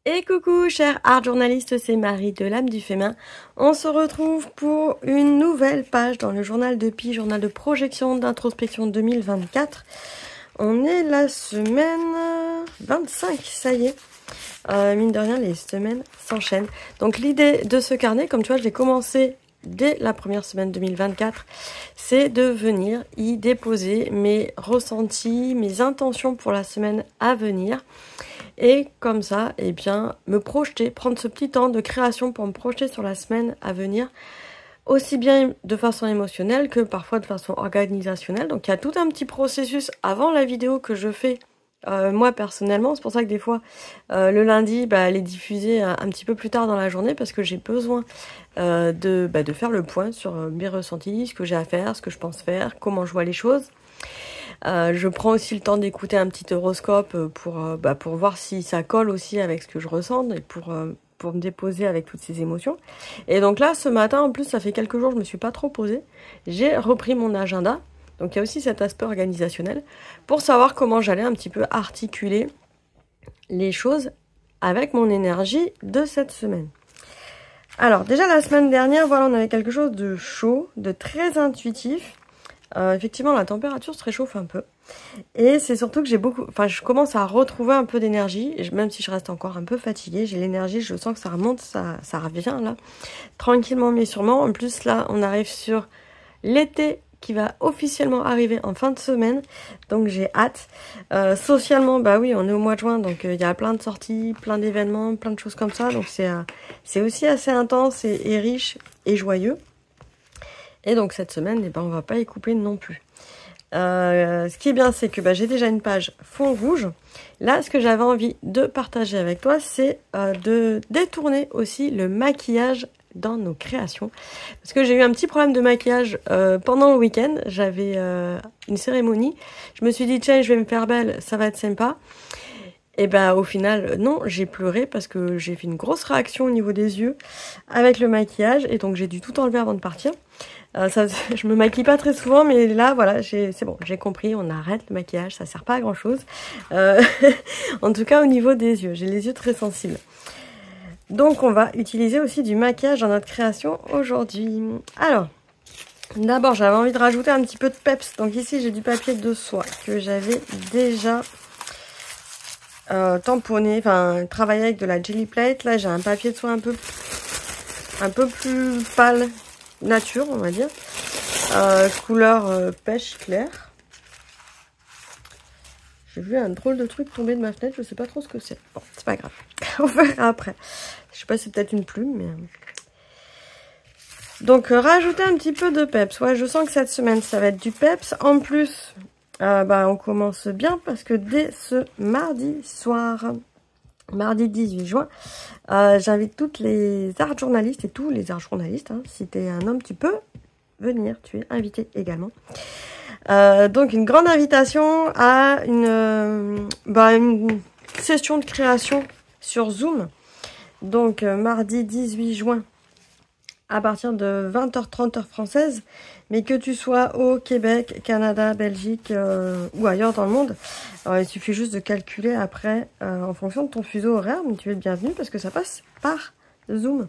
Et coucou chers art journalistes, c'est Marie de l'âme du féminin. On se retrouve pour une nouvelle page dans le journal de Pi, journal de projection d'introspection 2024. On est la semaine 25, ça y est. Mine de rien, les semaines s'enchaînent. Donc l'idée de ce carnet, comme tu vois, je l'ai commencé dès la première semaine 2024, c'est de venir y déposer mes ressentis, mes intentions pour la semaine à venir. Et comme ça, eh bien, me projeter, prendre ce petit temps de création pour me projeter sur la semaine à venir, aussi bien de façon émotionnelle que parfois de façon organisationnelle. Donc il y a tout un petit processus avant la vidéo que je fais moi personnellement. C'est pour ça que des fois, le lundi, elle est diffusée un petit peu plus tard dans la journée parce que j'ai besoin de faire le point sur mes ressentis, ce que j'ai à faire, ce que je pense faire, comment je vois les choses. Je prends aussi le temps d'écouter un petit horoscope pour voir si ça colle aussi avec ce que je ressens et pour me déposer avec toutes ces émotions. Et donc là, ce matin, en plus, ça fait quelques jours, je me suis pas trop posée. J'ai repris mon agenda. Donc il y a aussi cet aspect organisationnel pour savoir comment j'allais un petit peu articuler les choses avec mon énergie de cette semaine. Alors déjà la semaine dernière, voilà, on avait quelque chose de chaud, de très intuitif. Effectivement, la température se réchauffe un peu. Et c'est surtout que je commence à retrouver un peu d'énergie. Même si je reste encore un peu fatiguée, j'ai l'énergie, je sens que ça remonte, ça revient là. Tranquillement mais sûrement. En plus là, on arrive sur l'été qui va officiellement arriver en fin de semaine. Donc j'ai hâte. Socialement, oui, on est au mois de juin. Donc il y a plein de sorties, plein d'événements, plein de choses comme ça. Donc c'est aussi assez intense et riche et joyeux. Et donc cette semaine, on va pas y couper non plus. Ce qui est bien, c'est que j'ai déjà une page fond rouge. Là, ce que j'avais envie de partager avec toi, c'est de détourner aussi le maquillage dans nos créations. Parce que j'ai eu un petit problème de maquillage pendant le week-end. J'avais une cérémonie. Je me suis dit, tiens, je vais me faire belle, ça va être sympa. Et au final, non, j'ai pleuré parce que j'ai fait une grosse réaction au niveau des yeux avec le maquillage. Et donc, j'ai dû tout enlever avant de partir. Je me maquille pas très souvent, mais là, voilà, c'est bon, j'ai compris, on arrête le maquillage, ça sert pas à grand chose. En tout cas, au niveau des yeux, j'ai les yeux très sensibles. Donc, on va utiliser aussi du maquillage dans notre création aujourd'hui. Alors, d'abord, j'avais envie de rajouter un petit peu de peps. Donc ici, j'ai du papier de soie que j'avais déjà tamponné, travaillé avec de la Gelly Plate. Là, j'ai un papier de soie un peu plus pâle, nature, on va dire. Couleur pêche claire. J'ai vu un drôle de truc tomber de ma fenêtre, je sais pas trop ce que c'est. Bon, c'est pas grave, on verra après. Je sais pas si c'est peut-être une plume, mais... Donc, rajouter un petit peu de peps. Ouais, je sens que cette semaine, ça va être du peps. En plus, on commence bien parce que dès ce mardi soir, mardi 18 juin, j'invite toutes les art journalistes et tous les art journalistes. Si t'es un homme, tu peux venir, tu es invité également. Donc une grande invitation à une session de création sur Zoom. Donc mardi 18 juin à partir de 20h30 heure française. Mais que tu sois au Québec, Canada, Belgique ou ailleurs dans le monde, il suffit juste de calculer après en fonction de ton fuseau horaire. Mais tu es le bienvenu parce que ça passe par Zoom.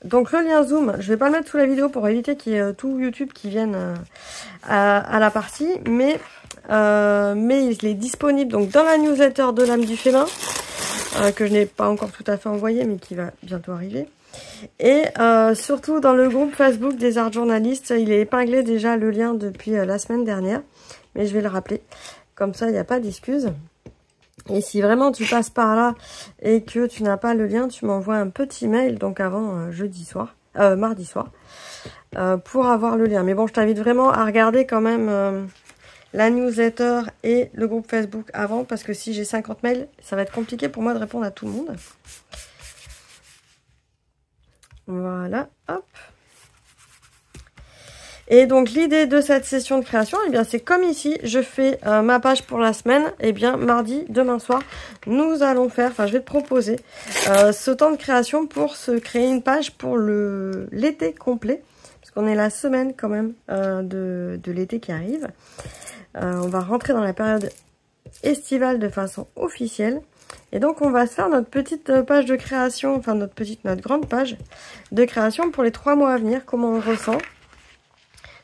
Donc le lien Zoom, je vais pas le mettre sous la vidéo pour éviter qu'il y ait tout YouTube qui vienne à la partie, mais il est disponible donc dans la newsletter de l'âme du féminin, que je n'ai pas encore tout à fait envoyé, mais qui va bientôt arriver. Et surtout dans le groupe Facebook des art journalistes, il est épinglé déjà le lien depuis la semaine dernière, mais je vais le rappeler, comme ça il n'y a pas d'excuse. Et si vraiment tu passes par là et que tu n'as pas le lien, tu m'envoies un petit mail, donc avant mardi soir, pour avoir le lien. Mais bon, je t'invite vraiment à regarder quand même la newsletter et le groupe Facebook avant, parce que si j'ai 50 mails, ça va être compliqué pour moi de répondre à tout le monde. Voilà, hop. Et donc l'idée de cette session de création, c'est comme ici, je fais ma page pour la semaine. Mardi, demain soir, nous allons faire, je vais te proposer ce temps de création pour se créer une page pour l'été complet. Parce qu'on est la semaine quand même de l'été qui arrive. On va rentrer dans la période estivale de façon officielle. Et donc, on va se faire notre petite page de création, enfin notre grande page de création pour les 3 mois à venir, comment on ressent.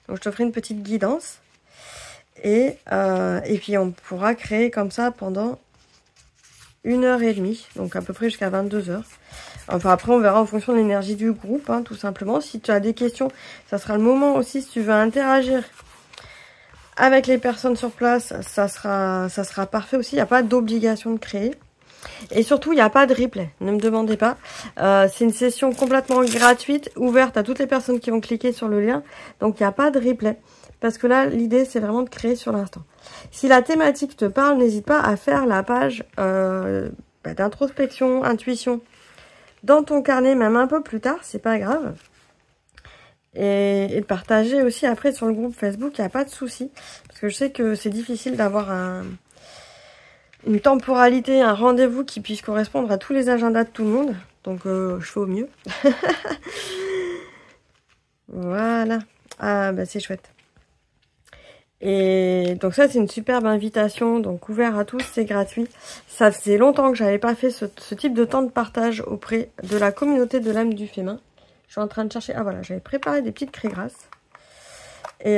Donc, je te ferai une petite guidance. Et puis, on pourra créer comme ça pendant 1h30, donc à peu près jusqu'à 22h. Enfin, après, on verra en fonction de l'énergie du groupe, hein, tout simplement. Si tu as des questions, ça sera le moment aussi, si tu veux interagir avec les personnes sur place, ça sera parfait aussi. Il n'y a pas d'obligation de créer. Et surtout, il n'y a pas de replay. Ne me demandez pas. C'est une session complètement gratuite, ouverte à toutes les personnes qui vont cliquer sur le lien. Donc, il n'y a pas de replay. Parce que là, l'idée, c'est vraiment de créer sur l'instant. Si la thématique te parle, n'hésite pas à faire la page d'introspection, intuition dans ton carnet, même un peu plus tard, c'est pas grave. Et de partager aussi après sur le groupe Facebook, il n'y a pas de souci. Parce que je sais que c'est difficile d'avoir une temporalité, un rendez-vous qui puisse correspondre à tous les agendas de tout le monde. Donc, je fais au mieux. Voilà. Ah, bah c'est chouette. Et donc ça, c'est une superbe invitation, donc ouvert à tous, c'est gratuit. Ça faisait longtemps que j'avais pas fait ce type de temps de partage auprès de la communauté de l'âme du féminin. Je suis en train de chercher... Ah voilà, j'avais préparé des petites craies grasses. Et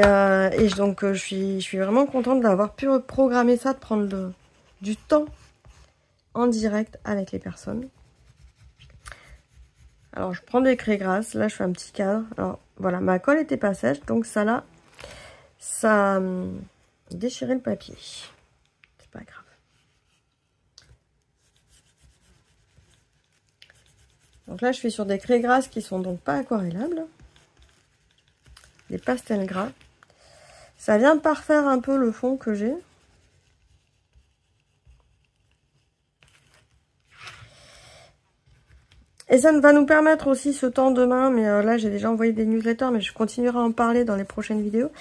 donc, je suis vraiment contente d'avoir pu programmer ça, de prendre du temps en direct avec les personnes. Alors, je prends des craies grasses. Là, je fais un petit cadre. Alors, voilà, ma colle était pas sèche, donc ça là... Ça a déchiré le papier. C'est pas grave. Donc là, je suis sur des craies grasses qui sont donc pas aquarellables. Des pastels gras. Ça vient de parfaire un peu le fond que j'ai. Et ça va nous permettre aussi ce temps demain, mais là j'ai déjà envoyé des newsletters, mais je continuerai à en parler dans les prochaines vidéos,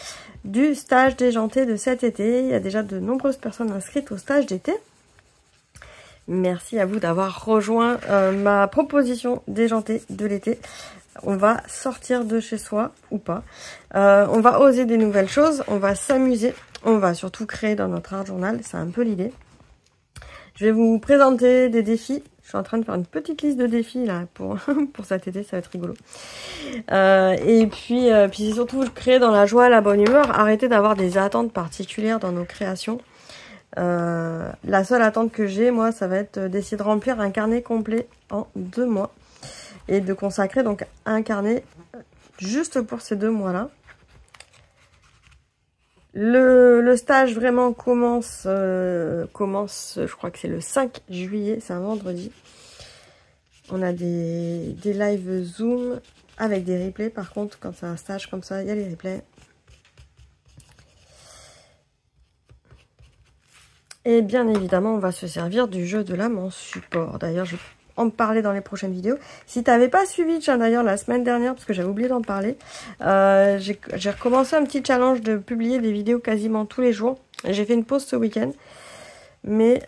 du stage déjanté de cet été. Il y a déjà de nombreuses personnes inscrites au stage d'été. Merci à vous d'avoir rejoint ma proposition déjantée de l'été. On va sortir de chez soi, ou pas. On va oser des nouvelles choses, on va s'amuser, on va surtout créer dans notre art journal, c'est un peu l'idée. Je vais vous présenter des défis. Je suis en train de faire une petite liste de défis là pour cet été, ça va être rigolo. Et puis c'est surtout créer dans la joie, la bonne humeur. Arrêter d'avoir des attentes particulières dans nos créations. La seule attente que j'ai, moi, ça va être d'essayer de remplir un carnet complet en 2 mois. Et de consacrer donc un carnet juste pour ces 2 mois-là. Le stage vraiment commence, je crois que c'est le 5 juillet, c'est un vendredi. On a des live Zoom avec des replays. Par contre, quand c'est un stage comme ça, il y a les replays. Et bien évidemment, on va se servir du jeu de l'âme en support. D'ailleurs, je vais en parler dans les prochaines vidéos. Si tu n'avais pas suivi d'ailleurs la semaine dernière, parce que j'avais oublié d'en parler, j'ai recommencé un petit challenge de publier des vidéos quasiment tous les jours. J'ai fait une pause ce week-end, mais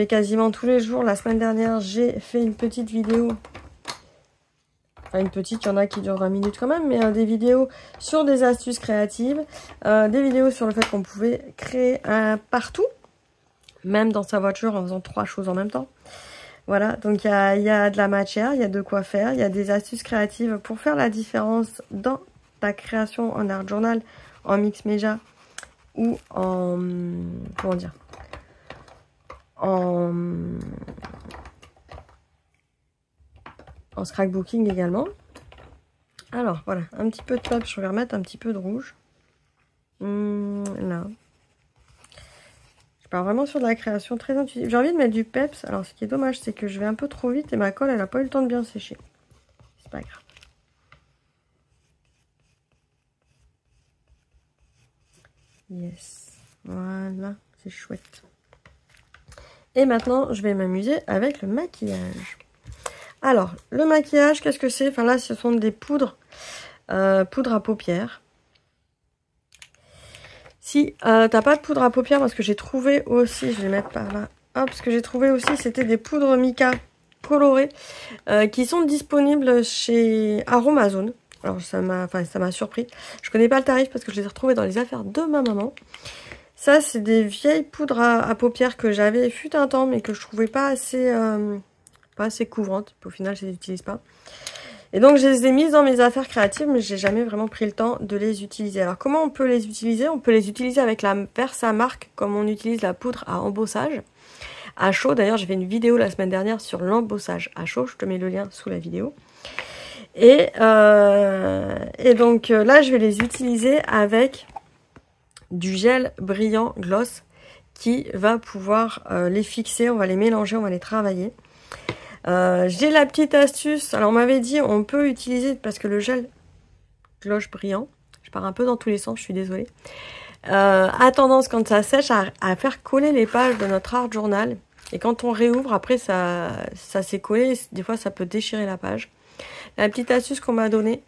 quasiment tous les jours. La semaine dernière, j'ai fait une petite vidéo. Enfin, une petite, il y en a qui durent 20 minutes quand même, mais des vidéos sur des astuces créatives, des vidéos sur le fait qu'on pouvait créer partout, même dans sa voiture en faisant 3 choses en même temps. Voilà, donc il y a de la matière, il y a de quoi faire, il y a des astuces créatives pour faire la différence dans ta création en art journal, en mix média ou en... comment dire, en scrapbooking également. Alors voilà, un petit peu de top, je vais remettre un petit peu de rouge. Là. Je pars vraiment sur de la création très intuitive. J'ai envie de mettre du peps. Alors ce qui est dommage, c'est que je vais un peu trop vite et ma colle, elle n'a pas eu le temps de bien sécher. C'est pas grave. Yes. Voilà, c'est chouette. Et maintenant, je vais m'amuser avec le maquillage. Alors, le maquillage, qu'est-ce que c'est? Enfin là, ce sont des poudres. Poudre à paupières. Si t'as pas de poudre à paupières, parce que j'ai trouvé aussi, je vais mettre par là, hop, parce que j'ai trouvé aussi, c'était des poudres mica colorées qui sont disponibles chez Aromazone. Alors ça m'a surpris. Je connais pas le tarif parce que je les ai retrouvées dans les affaires de ma maman. Ça, c'est des vieilles poudres à paupières que j'avais fut un temps, mais que je trouvais pas assez couvrantes. Au final, je les utilise pas. Et donc, je les ai mises dans mes affaires créatives, mais j'ai jamais vraiment pris le temps de les utiliser. Alors, comment on peut les utiliser? On peut les utiliser avec la Versamark, comme on utilise la poudre à embossage. À chaud, d'ailleurs, j'ai fait une vidéo la semaine dernière sur l'embossage à chaud. Je te mets le lien sous la vidéo. Et donc, là, je vais les utiliser avec du gel brillant gloss qui va pouvoir les fixer. On va les mélanger, on va les travailler. J'ai la petite astuce, alors on m'avait dit on peut utiliser, parce que le gel gloss brillant, je pars un peu dans tous les sens, je suis désolée, a tendance quand ça sèche à faire coller les pages de notre art journal, et quand on réouvre après ça s'est collé, des fois ça peut déchirer la page. La petite astuce qu'on m'a donnée,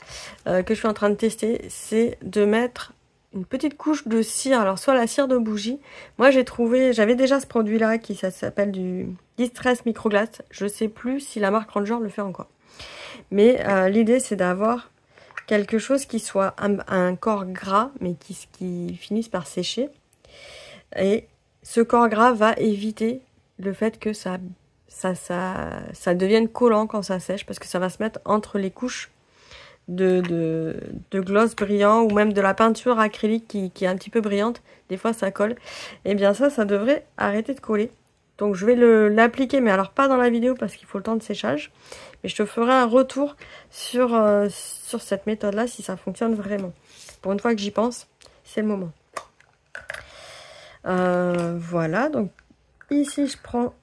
que je suis en train de tester, c'est de mettre une petite couche de cire, alors soit la cire de bougie. Moi j'avais déjà ce produit là qui s'appelle du Distress Microglass. Je sais plus si la marque Ranger le fait encore. Mais l'idée c'est d'avoir quelque chose qui soit un corps gras mais qui finisse par sécher. Et ce corps gras va éviter le fait que ça devienne collant quand ça sèche, parce que ça va se mettre entre les couches de gloss brillant ou même de la peinture acrylique qui est un petit peu brillante. Des fois ça colle. Et bien ça devrait arrêter de coller. Donc je vais l'appliquer, mais alors pas dans la vidéo parce qu'il faut le temps de séchage. Mais je te ferai un retour sur cette méthode là si ça fonctionne vraiment. Pour une fois que j'y pense, c'est le moment. Voilà, donc ici je prends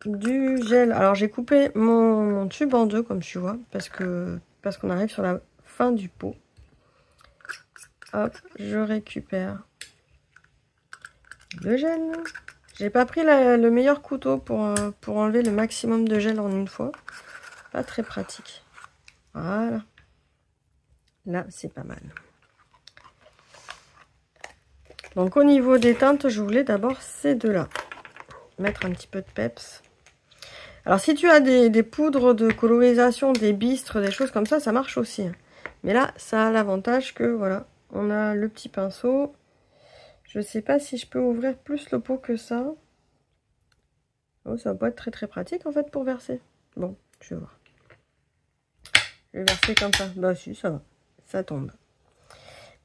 du gel. Alors j'ai coupé mon tube en deux comme tu vois, parce qu'on arrive sur la fin du pot. Hop, je récupère le gel. J'ai pas pris le meilleur couteau pour enlever le maximum de gel en une fois. Pas très pratique. Voilà. Là, c'est pas mal. Donc au niveau des teintes, je voulais d'abord ces deux-là. Mettre un petit peu de peps. Alors si tu as des poudres de colorisation, des bistres, des choses comme ça marche aussi. Mais là, ça a l'avantage que, voilà, on a le petit pinceau. Je sais pas si je peux ouvrir plus le pot que ça. Oh, ça va pas être très très pratique en fait pour verser. Bon, je vais voir. Je vais verser comme ça. Bah si, ça va. Ça tombe.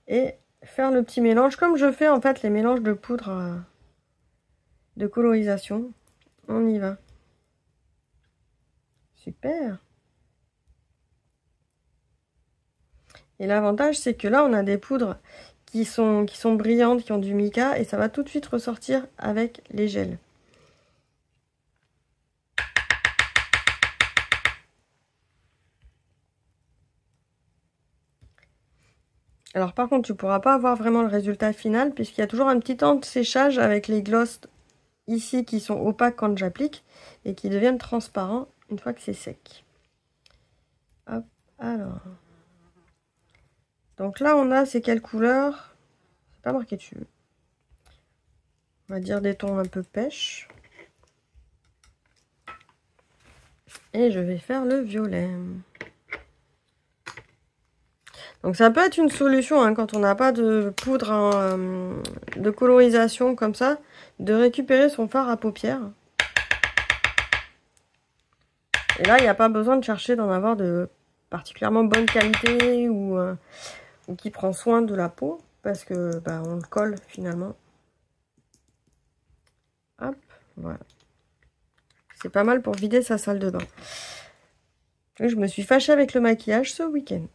Et faire le petit mélange, comme je fais en fait les mélanges de poudre de colorisation. On y va. Super. Et l'avantage, c'est que là, on a des poudres qui sont brillantes, qui ont du mica, et ça va tout de suite ressortir avec les gels. Alors par contre, tu ne pourras pas avoir vraiment le résultat final, puisqu'il y a toujours un petit temps de séchage avec les glosses ici qui sont opaques quand j'applique, et qui deviennent transparents une fois que c'est sec. Hop, alors... Donc là, on a c'est quelle couleur? C'est pas marqué dessus. On va dire des tons un peu pêche. Et je vais faire le violet. Donc ça peut être une solution hein, quand on n'a pas de poudre de colorisation comme ça, de récupérer son fard à paupières. Et là, il n'y a pas besoin de chercher d'en avoir de particulièrement bonne qualité ou qui prend soin de la peau, parce que bah, on le colle finalement. Hop, voilà. C'est pas mal pour vider sa salle de bain. Et je me suis fâchée avec le maquillage ce week-end.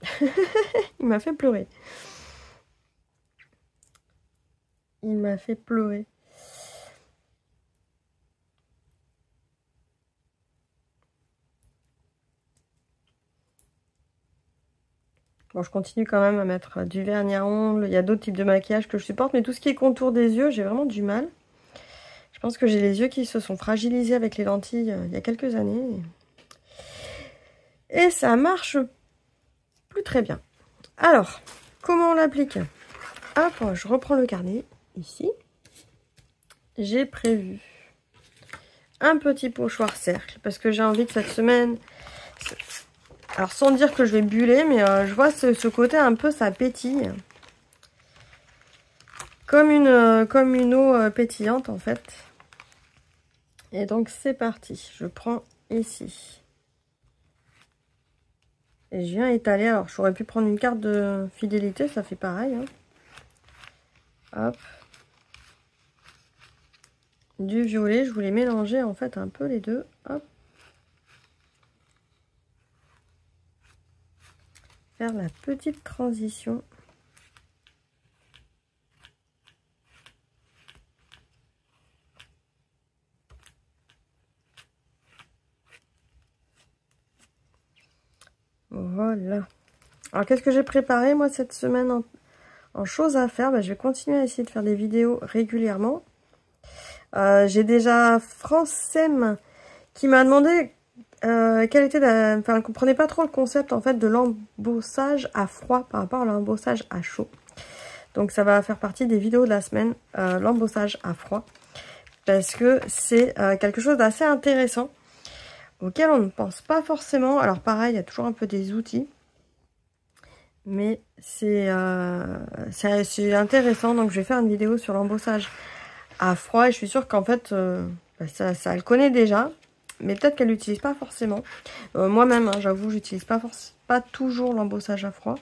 Il m'a fait pleurer. Il m'a fait pleurer. Bon, je continue quand même à mettre du vernis à ongles. Il y a d'autres types de maquillage que je supporte, mais tout ce qui est contour des yeux, j'ai vraiment du mal. Je pense que j'ai les yeux qui se sont fragilisés avec les lentilles il y a quelques années. Et ça marche plus très bien. Alors, comment on l'applique? Hop, je reprends le carnet, ici. J'ai prévu un petit pochoir cercle, parce que j'ai envie que cette semaine... Alors, sans dire que je vais buller, mais je vois ce côté un peu, ça pétille. comme une eau pétillante en fait. Et donc c'est parti, je prends ici. Et je viens étaler, alors j'aurais pu prendre une carte de fidélité, ça fait pareil. Hein. Hop. Du violet, je voulais mélanger en fait un peu les deux. Hop. Faire la petite transition. Voilà. Alors qu'est-ce que j'ai préparé moi cette semaine en choses à faire? Je vais continuer à essayer de faire des vidéos régulièrement. J'ai déjà Francem qui m'a demandé quelle était la... Enfin, elle ne comprenait pas trop le concept en fait de l'embossage à froid par rapport à l'embossage à chaud. Donc ça va faire partie des vidéos de la semaine, l'embossage à froid. Parce que c'est quelque chose d'assez intéressant auquel on ne pense pas forcément. Alors pareil, il y a toujours un peu des outils. Mais c'est intéressant. Donc je vais faire une vidéo sur l'embossage à froid. Et je suis sûre qu'en fait, ça elle connaît déjà. Mais peut-être qu'elle l'utilise pas forcément. Moi-même, hein, j'avoue, j'utilise pas toujours l'embossage à froid.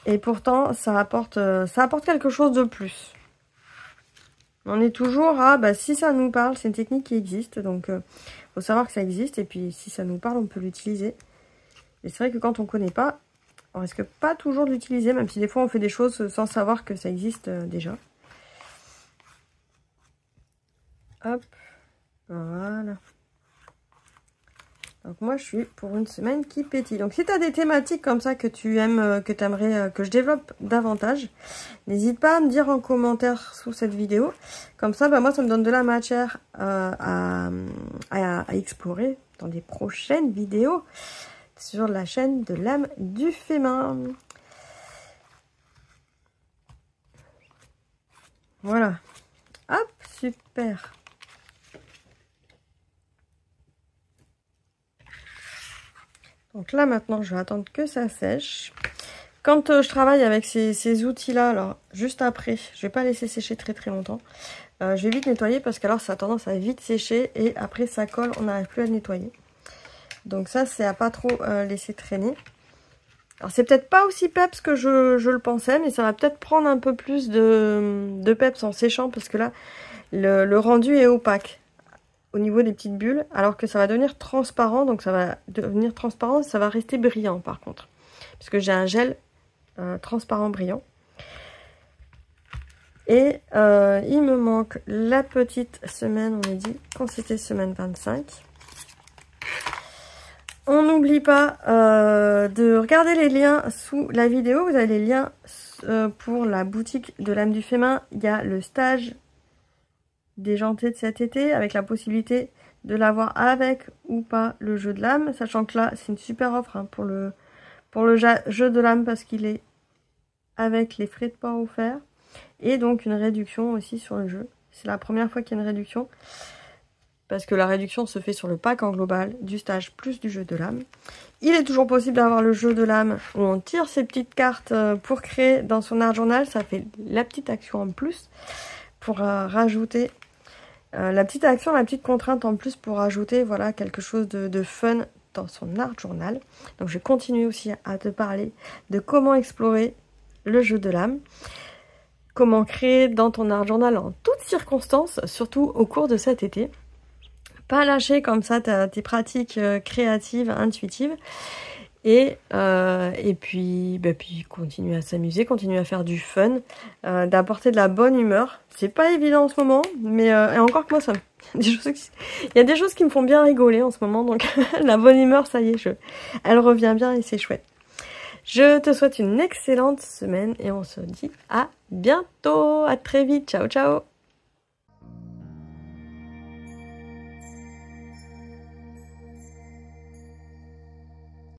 Et pourtant, ça apporte quelque chose de plus. On est toujours à, si ça nous parle, c'est une technique qui existe. Donc, faut savoir que ça existe. Et puis, si ça nous parle, on peut l'utiliser. Et c'est vrai que quand on connaît pas, on risque pas toujours de l'utiliser. Même si des fois, on fait des choses sans savoir que ça existe déjà. Hop. Voilà. Donc moi je suis pour une semaine qui pétille. Donc si tu as des thématiques comme ça que tu aimes, que tu aimerais que je développe davantage, n'hésite pas à me dire en commentaire sous cette vidéo. Comme ça, moi ça me donne de la matière à explorer dans des prochaines vidéos sur la chaîne de l'âme du fémin. Voilà. Hop, super. Donc là, maintenant, je vais attendre que ça sèche. Quand je travaille avec ces outils-là, alors juste après, je vais pas laisser sécher très très longtemps. Je vais vite nettoyer parce qu'alors ça a tendance à vite sécher et après ça colle, on n'arrive plus à nettoyer. Donc ça, c'est à pas trop laisser traîner. Alors c'est peut-être pas aussi peps que je le pensais, mais ça va peut-être prendre un peu plus de peps en séchant parce que là, le rendu est opaque au niveau des petites bulles, alors que ça va devenir transparent, donc ça va devenir transparent, ça va rester brillant par contre, parce que j'ai un gel transparent brillant. Et il me manque la petite semaine, on a dit quand c'était semaine 25. On n'oublie pas de regarder les liens sous la vidéo, vous avez les liens pour la boutique de l'âme du fémin, il y a le stage déjanté de cet été avec la possibilité de l'avoir avec ou pas le jeu de l'âme, sachant que là c'est une super offre hein, pour le jeu de l'âme parce qu'il est avec les frais de port offerts et donc une réduction aussi sur le jeu. C'est la première fois qu'il y a une réduction parce que la réduction se fait sur le pack en global du stage plus du jeu de l'âme. Il est toujours possible d'avoir le jeu de l'âme où on tire ses petites cartes pour créer dans son art journal, ça fait la petite action en plus pour rajouter la petite action, la petite contrainte en plus pour ajouter voilà, quelque chose de fun dans son art journal. Donc je vais continuer aussi à te parler de comment explorer le jeu de l'âme. Comment créer dans ton art journal en toutes circonstances, surtout au cours de cet été. Pas lâcher comme ça tes pratiques créatives, intuitives. Et puis continuer à s'amuser, continuer à faire du fun, d'apporter de la bonne humeur. C'est pas évident en ce moment, mais et encore que moi, il y a des choses qui me font bien rigoler en ce moment, donc la bonne humeur, ça y est, elle revient bien et c'est chouette. Je te souhaite une excellente semaine et on se dit à bientôt, à très vite, ciao ciao.